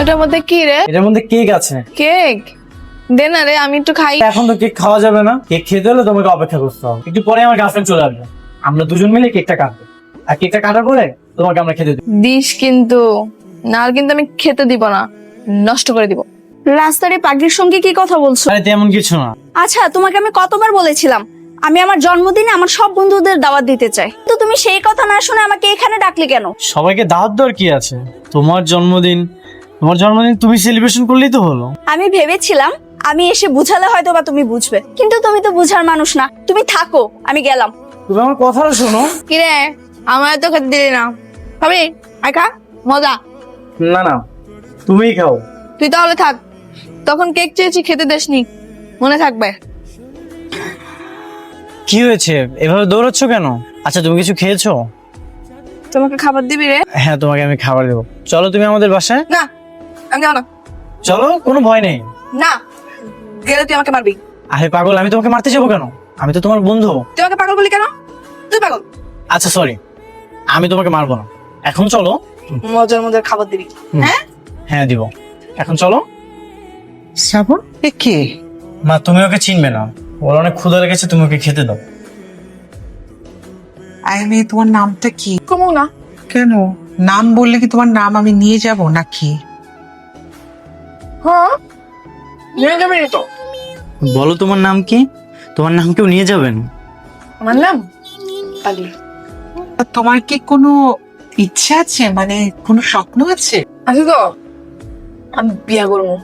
ওটার মধ্যে কি রে? এটার মধ্যে কেক আছে। কেক দে না রে, আমি একটু খাই। এখন তো কেক খাওয়া যাবে না, কেক খেতে হলে তোমাকে অপেক্ষা করতে হবে। একটু পরে আমার গার্লফ্রেন্ড চলে আসবে, আমরা দুজন মিলে কেকটা কাটবো, আর কেকটা কাটার পরে তোমাকে আমরা খেতে দেবো। দিস কিন্তু, না কিন্তু আমি খেতে দিব না, নষ্ট করে দিব। রাস্তারে পাগড়ির সঙ্গে কি কথা বলছো? আরে তেমন কিছু না। আচ্ছা, তোমাকে আমি কতবার বলেছিলাম আমি আমার জন্মদিনে আমার সব বন্ধুদের দাওয়াত দিতে চাই, তো তুমি সেই কথা না শুনে আমাকে এখানে ডাকলে কেন? সবাইকে দাওয়াত দেওয়ার কি আছে? তোমার জন্মদিন তুমি সেলিব্রেশন করলেই তো হলো। আমি ভেবেছিলাম আমি এসে বুঝালে হয়তো বা তুমি বুঝবে, কিন্তু তুমি তো বুঝার মানুষ না। তুমি থাকো, আমি গেলাম। তুমি আমার কথাটা শোনো। কি রে, আমার তো খেতে দিলি না, খাবি? আয় খা, মজা। না না, তুমিই খাও। তুই তাহলে থাক, তখন কেক চেয়েছি খেতে দেসনি, মনে থাকবে। কি হয়েছে, এভাবে দৌড়াচ্ছ কেন? আচ্ছা তুমি কিছু খেয়েছো? তোমাকে খাবার দিবি রে? হ্যাঁ, তোমাকে আমি খাবার দেবো। চলো তুমি আমাদের বাসায়। না, আমি যাবো না। চলো, কোনো ভয় নেই। না, গেলে তুই আমাকে মারবি। আরে পাগল, আমি তোমাকে মারতে যাবো কেন? আমি তো তোমার বন্ধু। তুই আমাকে পাগল বলি কেন? তুই পাগল। আচ্ছা সরি, আমি তোমাকে মারবো না। এখন চলো। মজার মজার খাবার দিবি? হ্যাঁ হ্যাঁ দিব, এখন চলো। শ্রাবণ, এ কে? মা তুমি ওকে চিনবে না, ওর অনেক ক্ষুধা লেগেছে, তুমি ওকে খেতে দাও। আই মেয়ে, তোমার নামটা কি? কমু না। কেন? নাম বললে কি তোমার নাম আমি নিয়ে যাব নাকি? হ্যাঁ, নিয়ে যাবি তো। বলো তোমার নাম কি? তোমার নাম কেউ নিয়ে যাবেন? আমার নাম পালি। তা তোমার কি কোনো ইচ্ছা আছে, মানে কোনো স্বপ্ন আছে? আচ্ছা তো, আমি বিয়া করবো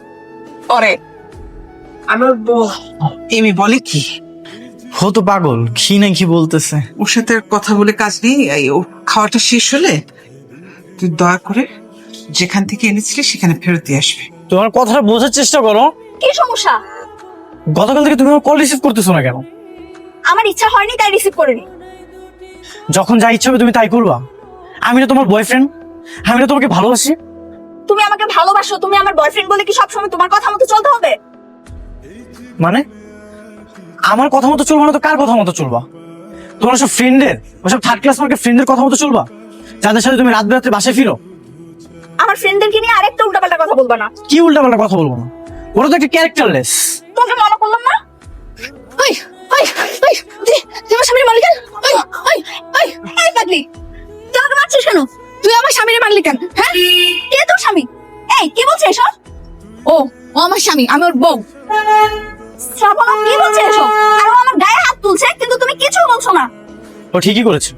পরে। আমার বউ। এই মেয়ে বলে কি? ও তো পাগল, কি না কি বলতেছে। ওর সাথে আর কথা বলে কাজ নেই। এই ও খাওয়াটা শেষ হলে তুই দয়া করে যেখান থেকে এনেছিলি সেখানে ফেরত দিয়ে আসবে। তোমার কথাটা বোঝার চেষ্টা করো। কি সমস্যা? গতকাল থেকে তুমি আমার কল রিসিভ করতেছো না কেন? আমার ইচ্ছা হয়নি তাই রিসিভ করিনি। যখন যা ইচ্ছা হবে তুমি তাই করবা? আমি না তোমার বয়ফ্রেন্ড, আমি না তোমাকে ভালোবাসি। তুমি আমাকে ভালোবাসো, তুমি আমার বয়ফ্রেন্ড বলে কি সবসময় তোমার কথা মতো চলতে হবে? মানে আমার কথা মতো চলবা না তো কার কথা মতো চলবা? তোমার সব ফ্রেন্ডের, ওসব থার্ড ক্লাস মার্কের ফ্রেন্ডের কথা মতো চলবা, যাদের সাথে তুমি রাত বেরাতে বাসায় ফিরো? আমার ফ্রেন্ডদেরকে নিয়ে আরেকটা উল্টাপাল্টা কথা বলবা না। কি উল্টাপাল্টা কথা বলবো না? ওরা তো একটা ক্যারেক্টারলেস। তোকে মনে করলাম না। ওই ওই ওই, তুই আমার স্বামীর মালিক কেন? ওই ওই ওই, এই পাগলি, তুই আমাকে মারছিস কেন? তুই আমার স্বামীর মালিক কেন? হ্যাঁ, কে তোর স্বামী? এই কি বলছিস এসব? ও ও আমার স্বামী, আমি ওর বউ। শ্রাবণ, কি বলছিস এসব? আর ও আমার গায়ে হাত তুলছে, কিন্তু তুমি কিছু বলছো না। ও ঠিকই করেছে,